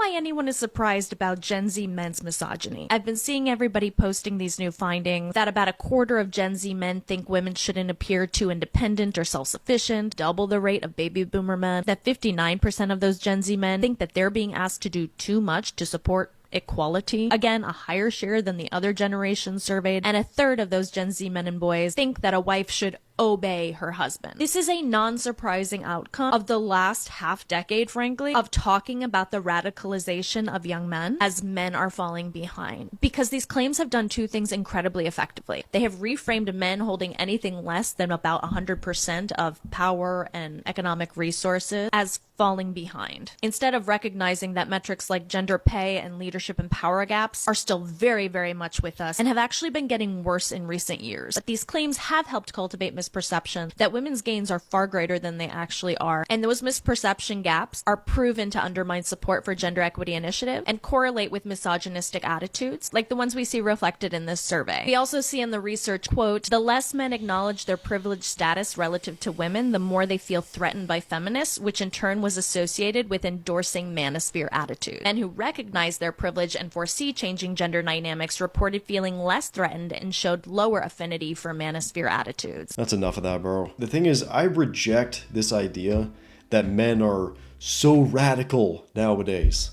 why anyone is surprised about Gen Z men's misogyny. I've been seeing everybody posting these new findings that about a quarter of Gen Z men think women shouldn't appear too independent or self-sufficient, double the rate of baby boomer men, that 59% of those Gen Z men think that they're being asked to do too much to support equality. Again, a higher share than the other generations surveyed, and a third of those Gen Z men and boys think that a wife should obey her husband. This is a non-surprising outcome of the last half decade, frankly, of talking about the radicalization of young men as men are falling behind. Because these claims have done two things incredibly effectively. They have reframed men holding anything less than about 100% of power and economic resources as falling behind, instead of recognizing that metrics like gender pay and leadership and power gaps are still very, very much with us and have actually been getting worse in recent years. But these claims have helped cultivate misperception that women's gains are far greater than they actually are, and those misperception gaps are proven to undermine support for gender equity initiative and correlate with misogynistic attitudes like the ones we see reflected in this survey. We also see in the research, quote, the less men acknowledge their privileged status relative to women, the more they feel threatened by feminists, which in turn was associated with endorsing manosphere attitude. Men who recognize their privilege and foresee changing gender dynamics reported feeling less threatened and showed lower affinity for manosphere attitudes. That's enough of that, bro. The thing is, I reject this idea that men are so radical nowadays.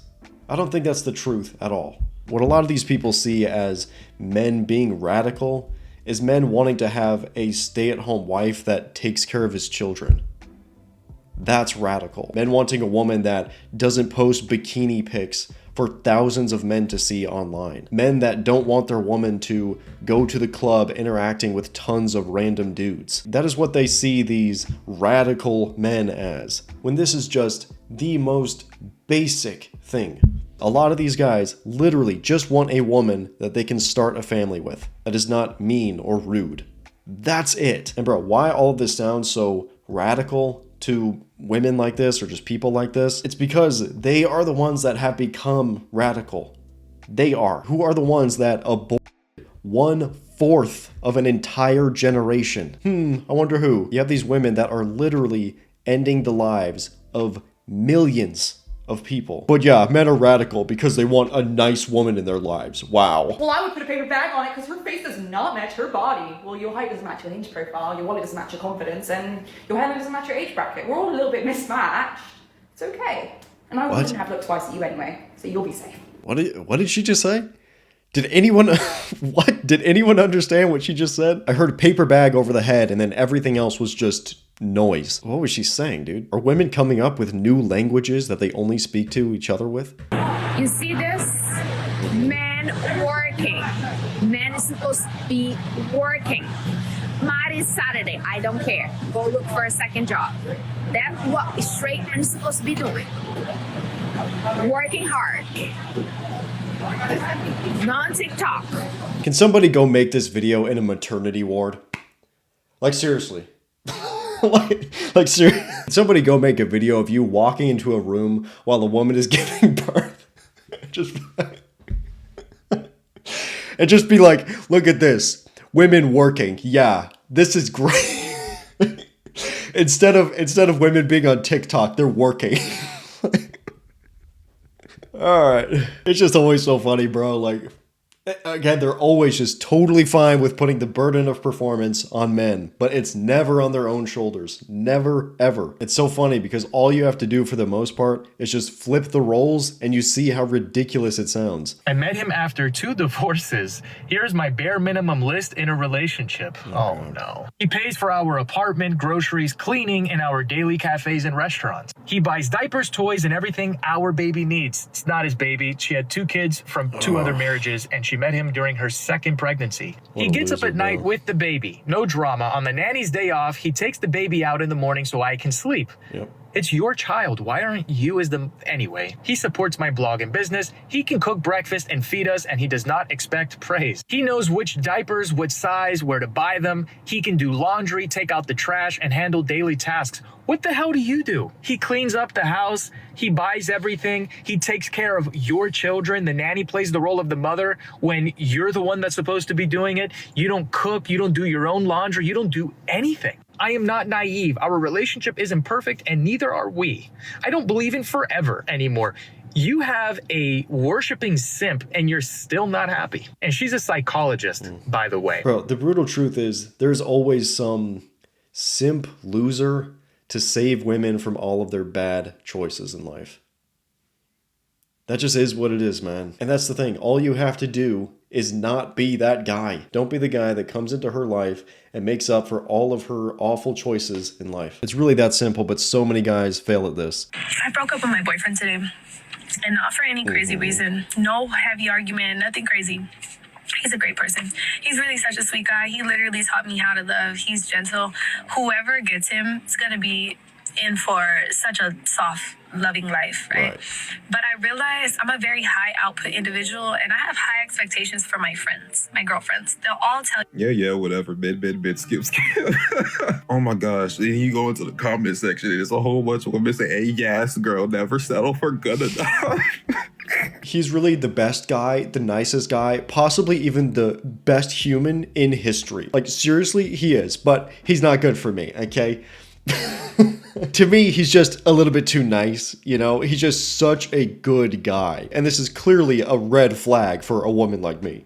I don't think that's the truth at all. What a lot of these people see as men being radical is men wanting to have a stay-at-home wife that takes care of his children. That's radical. Men wanting a woman that doesn't post bikini pics for thousands of men to see online. Men that don't want their woman to go to the club interacting with tons of random dudes. That is what they see these radical men as, when this is just the most basic thing. A lot of these guys literally just want a woman that they can start a family with, that is not mean or rude. That's it. And bro, why all of this sounds so radical to women like this or just people like this? It's because they are the ones that have become radical. They are. Who are the ones that aborted 1/4 of an entire generation? I wonder who. You have these women that are literally ending the lives of millions of people. But yeah, men are radical because they want a nice woman in their lives. Wow. Well, I would put a paper bag on it because her face does not match her body. Well, your height doesn't match your hinge profile, your wallet doesn't match your confidence, and your hairline doesn't match your age bracket. We're all a little bit mismatched. It's okay. And I wouldn't have looked twice at you anyway, so you'll be safe. What did she just say? Did anyone Did anyone understand what she just said? I heard paper bag over the head and then everything else was just noise. What was she saying, dude? Are women coming up with new languages that they only speak to each other with? You see this? Men working. Men is supposed to be working. Monday, Saturday, I don't care. Go look for a second job. That's what straight men is supposed to be doing. Working hard. Non-TikTok. Can somebody go make this video in a maternity ward? Like seriously. like seriously. Somebody go make a video of you walking into a room while a woman is giving birth. And just be like, look at this. Women working. Yeah, this is great. instead of women being on TikTok, they're working. Alright. It's just always so funny, bro. Like, again, they're always just totally fine with putting the burden of performance on men, but it's never on their own shoulders. Never, ever. It's so funny because all you have to do for the most part is just flip the roles and you see how ridiculous it sounds. I met him after 2 divorces. Here's my bare minimum list in a relationship. Oh no. He pays for our apartment, groceries, cleaning, and our daily cafes and restaurants. He buys diapers, toys, and everything our baby needs. It's not his baby. She had 2 kids from 2 other marriages, and she met him during her 2nd pregnancy. He gets up at night with the baby. No drama. On the nanny's day off, he takes the baby out in the morning so I can sleep. Yep. It's your child. Why aren't you as the... Anyway, he supports my blog and business. He can cook breakfast and feed us, and he does not expect praise. He knows which diapers, what size, where to buy them. He can do laundry, take out the trash, and handle daily tasks. What the hell do you do? He cleans up the house. He buys everything. He takes care of your children. The nanny plays the role of the mother when you're the one that's supposed to be doing it. You don't cook. You don't do your own laundry. You don't do anything. I am not naive. Our relationship isn't perfect, and neither are we. I don't believe in forever anymore. You have a worshiping simp and you're still not happy. And she's a psychologist, by the way. Bro, the brutal truth is there's always some simp loser to save women from all of their bad choices in life. That just is what it is, man. And that's the thing. All you have to do is not be that guy. Don't be the guy that comes into her life and makes up for all of her awful choices in life. It's really that simple, but so many guys fail at this. I broke up with my boyfriend today, and not for any crazy reason. No heavy argument, nothing crazy. He's a great person. He's really such a sweet guy. He literally taught me how to love. He's gentle. Whoever gets him is going to be in for such a soft, loving life, right? But I realized I'm a very high output individual, and I have high expectations for my friends, my girlfriends. They'll all tell Yeah, whatever. Mid, skip. Oh my gosh. Then you go into the comment section, and there's a whole bunch of women saying, hey, yes, girl, never settle for good enough. He's really the best guy, the nicest guy, possibly even the best human in history. Like, seriously, he is, but he's not good for me, okay? To me, he's just a little bit too nice, you know? He's just such a good guy. And this is clearly a red flag for a woman like me.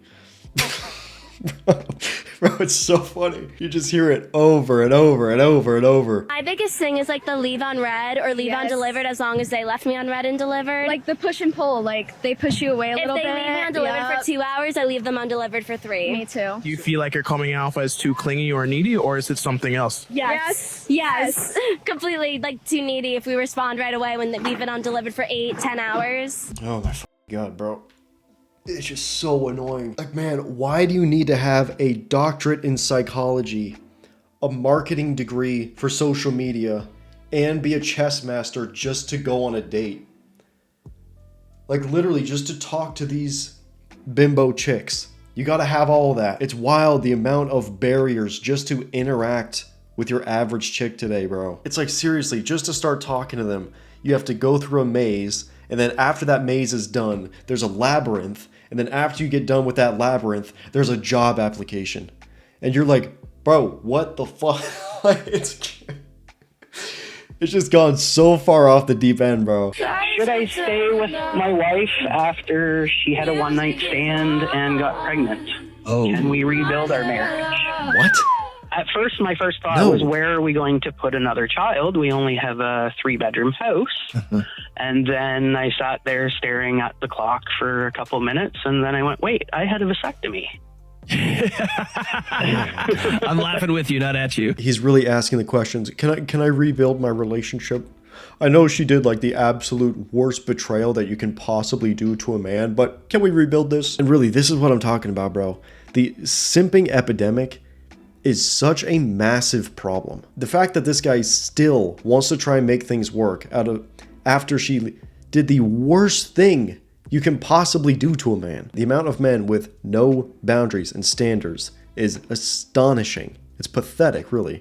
Bro, it's so funny. You just hear it over and over and over and over. My biggest thing is like the leave on red or leave on delivered as long as they left me on red and delivered. Like the push and pull, like they push you away a little bit. If they leave me undelivered for 2 hours, I leave them undelivered for 3. Me too. Do you feel like you're coming off as too clingy or needy, or is it something else? Yes. Completely like too needy if we respond right away when we've been undelivered for 8-10 hours. Oh my God, bro. It's just so annoying. Like, man, why do you need to have a doctorate in psychology, a marketing degree for social media, and be a chess master just to go on a date? Like, literally, just to talk to these bimbo chicks. You gotta have all that. It's wild the amount of barriers just to interact with your average chick today, bro. It's like, seriously, just to start talking to them, you have to go through a maze, and then after that maze is done, there's a labyrinth, and then after you get done with that labyrinth, there's a job application. And you're like, bro, what the fuck? It's just gone so far off the deep end, bro. Should I stay with my wife after she had a one-night stand and got pregnant? Oh. Can we rebuild our marriage? What? At first, my first thought was, where are we going to put another child? We only have a 3-bedroom house. And then I sat there staring at the clock for a couple minutes, and then I went, wait, I had a vasectomy. I'm laughing with you, not at you. He's really asking the questions. Can I rebuild my relationship? I know she did like the absolute worst betrayal that you can possibly do to a man, but can we rebuild this? And really, this is what I'm talking about, bro. The simping epidemic is such a massive problem. The fact that this guy still wants to try and make things work after she did the worst thing you can possibly do to a man. The amount of men with no boundaries and standards is astonishing. It's pathetic, really.